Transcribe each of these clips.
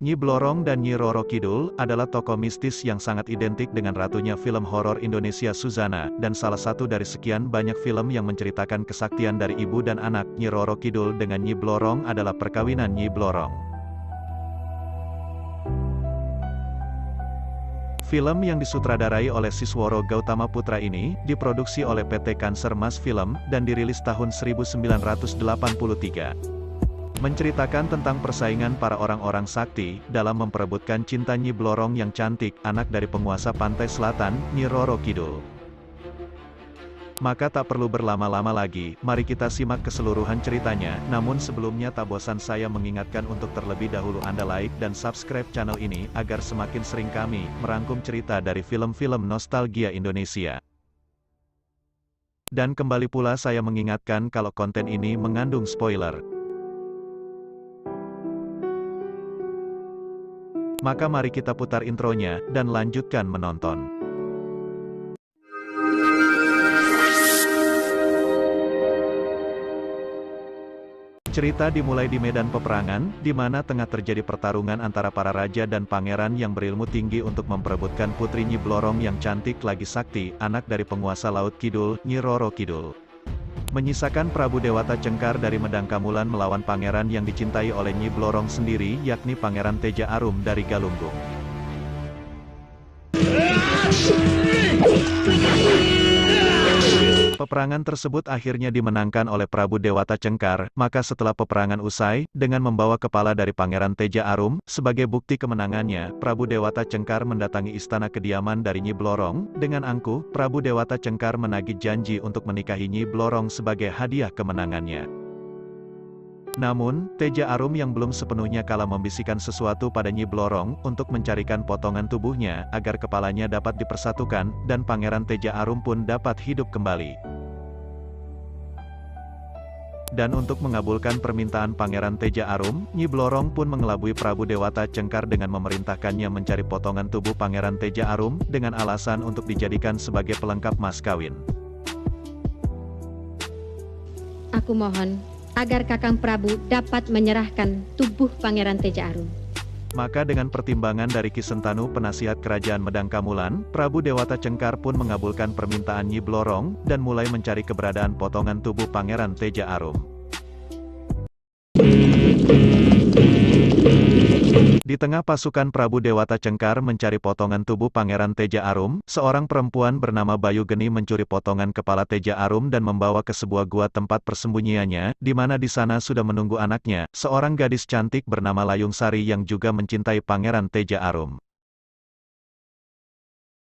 Nyi Blorong dan Nyi Roro Kidul adalah tokoh mistis yang sangat identik dengan ratunya film horor Indonesia Suzana, dan salah satu dari sekian banyak film yang menceritakan kesaktian dari ibu dan anak. Nyi Roro Kidul dengan Nyi Blorong adalah perkawinan Nyi Blorong. Film yang disutradarai oleh Sisworo Gautama Putra ini, diproduksi oleh PT Cancer Mas Film, dan dirilis tahun 1983. Menceritakan tentang persaingan para orang-orang sakti, dalam memperebutkan cinta Nyi Blorong yang cantik, anak dari penguasa pantai selatan, Nyi Roro Kidul. Maka tak perlu berlama-lama lagi, mari kita simak keseluruhan ceritanya. Namun sebelumnya tak bosan saya mengingatkan untuk terlebih dahulu Anda like dan subscribe channel ini, agar semakin sering kami merangkum cerita dari film-film nostalgia Indonesia. Dan kembali pula saya mengingatkan kalau konten ini mengandung spoiler. Maka mari kita putar intronya, dan lanjutkan menonton. Cerita dimulai di medan peperangan, di mana tengah terjadi pertarungan antara para raja dan pangeran yang berilmu tinggi untuk memperebutkan putri Nyi Blorong yang cantik lagi sakti, anak dari penguasa Laut Kidul, Nyi Roro Kidul. Menyisakan Prabu Dewata Cengkar dari Medangkamulan melawan pangeran yang dicintai oleh Nyi Blorong sendiri, yakni Pangeran Teja Arum dari Galunggung. Peperangan tersebut akhirnya dimenangkan oleh Prabu Dewata Cengkar. Maka setelah peperangan usai, dengan membawa kepala dari Pangeran Teja Arum, sebagai bukti kemenangannya, Prabu Dewata Cengkar mendatangi istana kediaman dari Nyi Blorong. Dengan angkuh, Prabu Dewata Cengkar menagih janji untuk menikahi Nyi Blorong sebagai hadiah kemenangannya. Namun, Teja Arum yang belum sepenuhnya kalah membisikkan sesuatu pada Nyi Blorong, untuk mencarikan potongan tubuhnya, agar kepalanya dapat dipersatukan, dan Pangeran Teja Arum pun dapat hidup kembali. Dan untuk mengabulkan permintaan Pangeran Teja Arum, Nyi Blorong pun mengelabui Prabu Dewata Cengkar dengan memerintahkannya mencari potongan tubuh Pangeran Teja Arum, dengan alasan untuk dijadikan sebagai pelengkap mas kawin. Aku mohon, agar Kakang Prabu dapat menyerahkan tubuh Pangeran Teja Arum. Maka dengan pertimbangan dari Ki Sentanu penasihat kerajaan Medangkamulan, Prabu Dewata Cengkar pun mengabulkan permintaan Nyi Blorong, dan mulai mencari keberadaan potongan tubuh Pangeran Teja Arum. Di tengah pasukan Prabu Dewata Cengkar mencari potongan tubuh Pangeran Teja Arum, seorang perempuan bernama Bayu Geni mencuri potongan kepala Teja Arum dan membawa ke sebuah gua tempat persembunyiannya, di mana di sana sudah menunggu anaknya, seorang gadis cantik bernama Layung Sari yang juga mencintai Pangeran Teja Arum.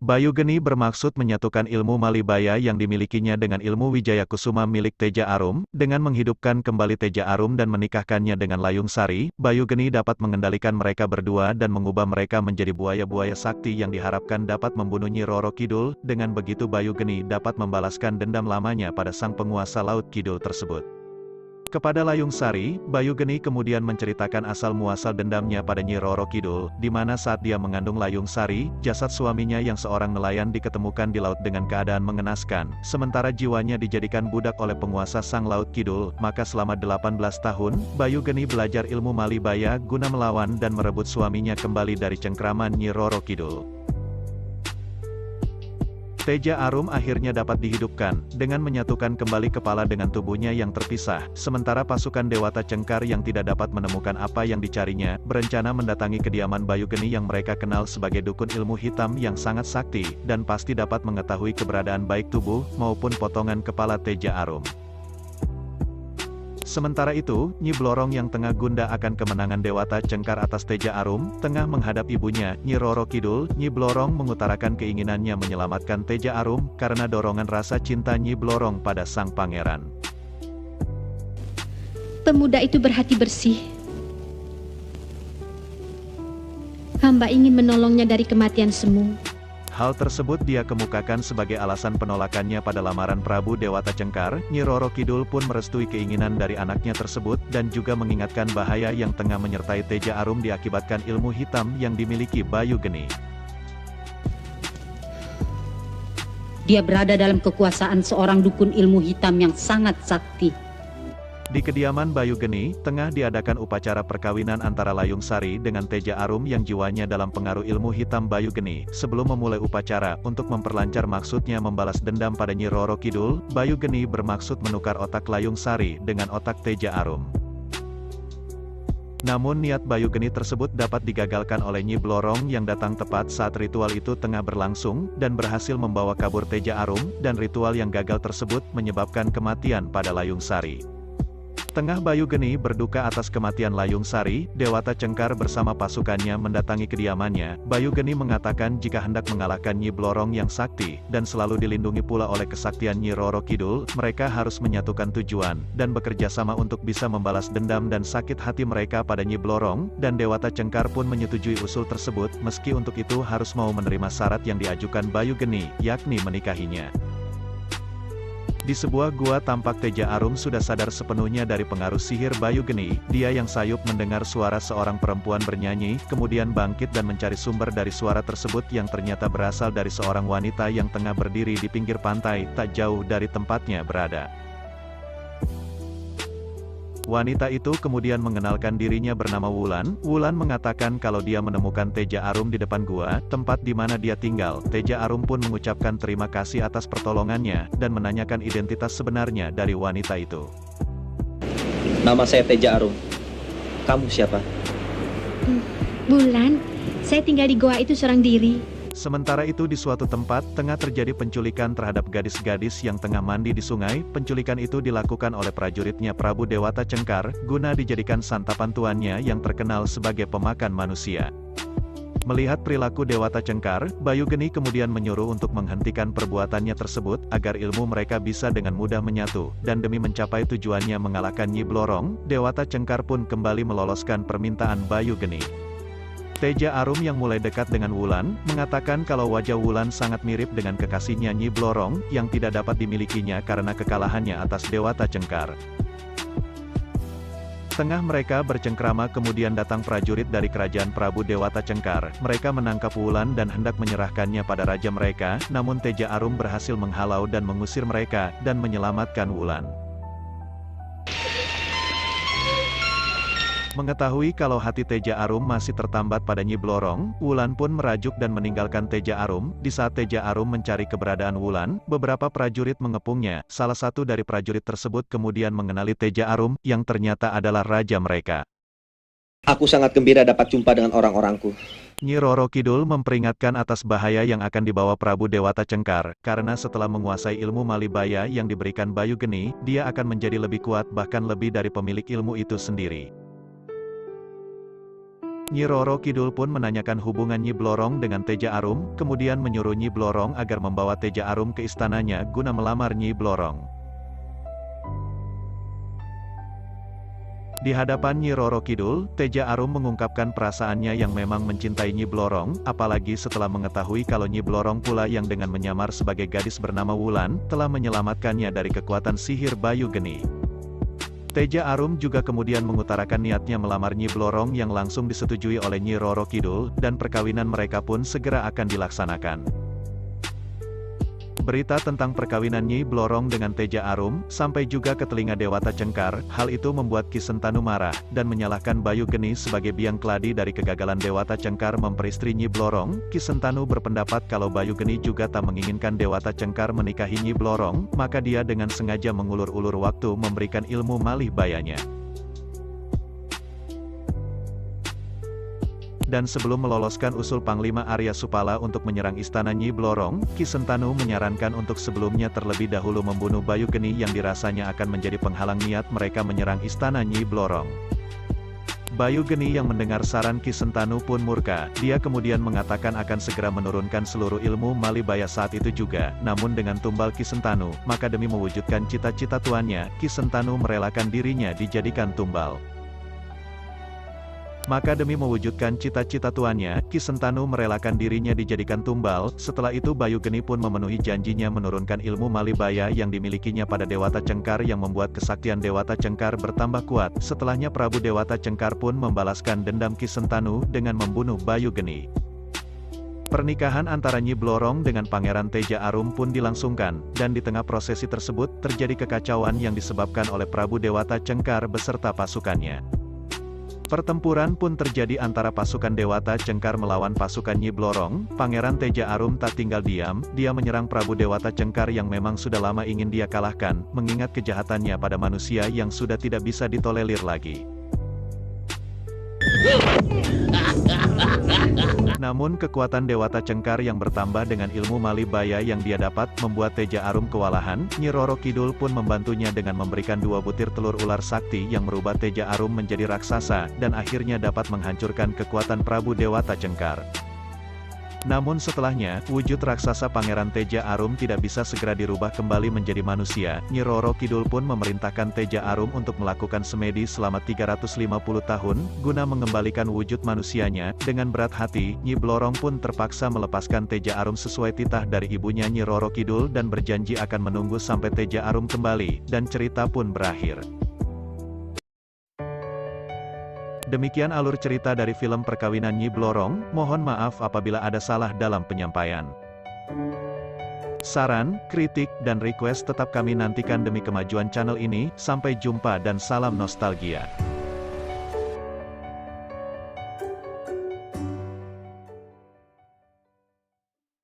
Bayu Geni bermaksud menyatukan ilmu Malibaya yang dimilikinya dengan ilmu Wijaya Kusuma milik Teja Arum, dengan menghidupkan kembali Teja Arum dan menikahkannya dengan Layung Sari. Bayu Geni dapat mengendalikan mereka berdua dan mengubah mereka menjadi buaya-buaya sakti yang diharapkan dapat membunuh Nyi Roro Kidul. Dengan begitu Bayu Geni dapat membalaskan dendam lamanya pada sang penguasa Laut Kidul tersebut. Kepada Layung Sari, Bayu Geni kemudian menceritakan asal-muasal dendamnya pada Nyi Roro Kidul, di mana saat dia mengandung Layung Sari, jasad suaminya yang seorang nelayan diketemukan di laut dengan keadaan mengenaskan, sementara jiwanya dijadikan budak oleh penguasa sang Laut Kidul. Maka selama 18 tahun, Bayu Geni belajar ilmu Malibaya guna melawan dan merebut suaminya kembali dari cengkraman Nyi Roro Kidul. Teja Arum akhirnya dapat dihidupkan, dengan menyatukan kembali kepala dengan tubuhnya yang terpisah, sementara pasukan Dewata Cengkar yang tidak dapat menemukan apa yang dicarinya, berencana mendatangi kediaman Bayu Geni yang mereka kenal sebagai dukun ilmu hitam yang sangat sakti, dan pasti dapat mengetahui keberadaan baik tubuh, maupun potongan kepala Teja Arum. Sementara itu, Nyi Blorong yang tengah gundah akan kemenangan Dewata Cengkar atas Teja Arum, tengah menghadap ibunya, Nyi Roro Kidul. Nyi Blorong mengutarakan keinginannya menyelamatkan Teja Arum, karena dorongan rasa cinta Nyi Blorong pada sang pangeran. Pemuda itu berhati bersih. Hamba ingin menolongnya dari kematian semu. Hal tersebut dia kemukakan sebagai alasan penolakannya pada lamaran Prabu Dewata Cengkar. Nyi Roro Kidul pun merestui keinginan dari anaknya tersebut, dan juga mengingatkan bahaya yang tengah menyertai Teja Arum diakibatkan ilmu hitam yang dimiliki Bayu Geni. Dia berada dalam kekuasaan seorang dukun ilmu hitam yang sangat sakti. Di kediaman Bayu Geni, tengah diadakan upacara perkawinan antara Layung Sari dengan Teja Arum yang jiwanya dalam pengaruh ilmu hitam Bayu Geni. Sebelum memulai upacara, untuk memperlancar maksudnya membalas dendam pada Nyi Roro Kidul, Bayu Geni bermaksud menukar otak Layung Sari dengan otak Teja Arum. Namun niat Bayu Geni tersebut dapat digagalkan oleh Nyi Blorong yang datang tepat saat ritual itu tengah berlangsung, dan berhasil membawa kabur Teja Arum, dan ritual yang gagal tersebut menyebabkan kematian pada Layung Sari. Tengah Bayu Geni berduka atas kematian Layung Sari, Dewata Cengkar bersama pasukannya mendatangi kediamannya. Bayu Geni mengatakan jika hendak mengalahkan Nyi Blorong yang sakti, dan selalu dilindungi pula oleh kesaktian Nyi Roro Kidul, mereka harus menyatukan tujuan, dan bekerja sama untuk bisa membalas dendam dan sakit hati mereka pada Nyi Blorong, dan Dewata Cengkar pun menyetujui usul tersebut, meski untuk itu harus mau menerima syarat yang diajukan Bayu Geni, yakni menikahinya. Di sebuah gua tampak Teja Arum sudah sadar sepenuhnya dari pengaruh sihir Bayu Geni. Dia yang sayup mendengar suara seorang perempuan bernyanyi, kemudian bangkit dan mencari sumber dari suara tersebut yang ternyata berasal dari seorang wanita yang tengah berdiri di pinggir pantai, tak jauh dari tempatnya berada. Wanita itu kemudian mengenalkan dirinya bernama Wulan. Wulan mengatakan kalau dia menemukan Teja Arum di depan gua, tempat di mana dia tinggal. Teja Arum pun mengucapkan terima kasih atas pertolongannya, dan menanyakan identitas sebenarnya dari wanita itu. Nama saya Teja Arum. Kamu siapa? Bulan, saya tinggal di goa itu seorang diri. Sementara itu di suatu tempat, tengah terjadi penculikan terhadap gadis-gadis yang tengah mandi di sungai. Penculikan itu dilakukan oleh prajuritnya Prabu Dewata Cengkar, guna dijadikan santapan tuannya yang terkenal sebagai pemakan manusia. Melihat perilaku Dewata Cengkar, Bayu Geni kemudian menyuruh untuk menghentikan perbuatannya tersebut, agar ilmu mereka bisa dengan mudah menyatu, dan demi mencapai tujuannya mengalahkan Nyi Blorong, Dewata Cengkar pun kembali meloloskan permintaan Bayu Geni. Teja Arum yang mulai dekat dengan Wulan, mengatakan kalau wajah Wulan sangat mirip dengan kekasihnya Nyi Blorong, yang tidak dapat dimilikinya karena kekalahannya atas Dewata Cengkar. Tengah mereka bercengkrama kemudian datang prajurit dari kerajaan Prabu Dewata Cengkar. Mereka menangkap Wulan dan hendak menyerahkannya pada raja mereka, namun Teja Arum berhasil menghalau dan mengusir mereka, dan menyelamatkan Wulan. Mengetahui kalau hati Teja Arum masih tertambat pada Nyi Blorong, Wulan pun merajuk dan meninggalkan Teja Arum. Di saat Teja Arum mencari keberadaan Wulan, beberapa prajurit mengepungnya. Salah satu dari prajurit tersebut kemudian mengenali Teja Arum, yang ternyata adalah raja mereka. Aku sangat gembira dapat jumpa dengan orang-orangku. Nyi Roro Kidul memperingatkan atas bahaya yang akan dibawa Prabu Dewata Cengkar, karena setelah menguasai ilmu Malibaya yang diberikan Bayu Geni, dia akan menjadi lebih kuat bahkan lebih dari pemilik ilmu itu sendiri. Nyi Roro Kidul pun menanyakan hubungan Nyi Blorong dengan Teja Arum, kemudian menyuruh Nyi Blorong agar membawa Teja Arum ke istananya guna melamar Nyi Blorong. Di hadapan Nyi Roro Kidul, Teja Arum mengungkapkan perasaannya yang memang mencintai Nyi Blorong, apalagi setelah mengetahui kalau Nyi Blorong pula yang dengan menyamar sebagai gadis bernama Wulan, telah menyelamatkannya dari kekuatan sihir Bayu Geni. Teja Arum juga kemudian mengutarakan niatnya melamar Nyi Blorong yang langsung disetujui oleh Nyi Roro Kidul, dan perkawinan mereka pun segera akan dilaksanakan. Berita tentang perkawinan Nyi Blorong dengan Teja Arum sampai juga ke telinga Dewata Cengkar. Hal itu membuat Ki Sentanu marah, dan menyalahkan Bayu Geni sebagai biang keladi dari kegagalan Dewata Cengkar memperistri Nyi Blorong. Ki Sentanu berpendapat kalau Bayu Geni juga tak menginginkan Dewata Cengkar menikahi Nyi Blorong, maka dia dengan sengaja mengulur-ulur waktu memberikan ilmu Malibaya-nya. Dan sebelum meloloskan usul Panglima Arya Supala untuk menyerang istana Nyi Blorong, Ki Sentanu menyarankan untuk sebelumnya terlebih dahulu membunuh Bayu Geni yang dirasanya akan menjadi penghalang niat mereka menyerang istana Nyi Blorong. Bayu Geni yang mendengar saran Ki Sentanu pun murka. Dia kemudian mengatakan akan segera menurunkan seluruh ilmu Malibaya saat itu juga. Namun dengan tumbal Ki Sentanu, maka demi mewujudkan cita-cita tuannya, Ki Sentanu merelakan dirinya dijadikan tumbal. Maka demi mewujudkan cita-cita tuannya, Ki Sentanu merelakan dirinya dijadikan tumbal. Setelah itu Bayu Geni pun memenuhi janjinya menurunkan ilmu Malibaya yang dimilikinya pada Dewata Cengkar yang membuat kesaktian Dewata Cengkar bertambah kuat. Setelahnya Prabu Dewata Cengkar pun membalaskan dendam Ki Sentanu dengan membunuh Bayu Geni. Pernikahan antara Nyi Blorong dengan Pangeran Teja Arum pun dilangsungkan, dan di tengah prosesi tersebut terjadi kekacauan yang disebabkan oleh Prabu Dewata Cengkar beserta pasukannya. Pertempuran pun terjadi antara pasukan Dewata Cengkar melawan pasukan Nyi Blorong. Pangeran Teja Arum tak tinggal diam, dia menyerang Prabu Dewata Cengkar yang memang sudah lama ingin dia kalahkan, mengingat kejahatannya pada manusia yang sudah tidak bisa ditolerir lagi. Namun kekuatan Dewata Cengkar yang bertambah dengan ilmu Malibaya yang dia dapat membuat Teja Arum kewalahan. Nyi Roro Kidul pun membantunya dengan memberikan 2 butir telur ular sakti yang merubah Teja Arum menjadi raksasa dan akhirnya dapat menghancurkan kekuatan Prabu Dewata Cengkar. Namun setelahnya, wujud raksasa Pangeran Teja Arum tidak bisa segera dirubah kembali menjadi manusia. Nyi Roro Kidul pun memerintahkan Teja Arum untuk melakukan semedi selama 350 tahun, guna mengembalikan wujud manusianya. Dengan berat hati, Nyi Blorong pun terpaksa melepaskan Teja Arum sesuai titah dari ibunya Nyi Roro Kidul dan berjanji akan menunggu sampai Teja Arum kembali, dan cerita pun berakhir. Demikian alur cerita dari film Perkawinan Nyi Blorong. Mohon maaf apabila ada salah dalam penyampaian. Saran, kritik, dan request tetap kami nantikan demi kemajuan channel ini. Sampai jumpa dan salam nostalgia.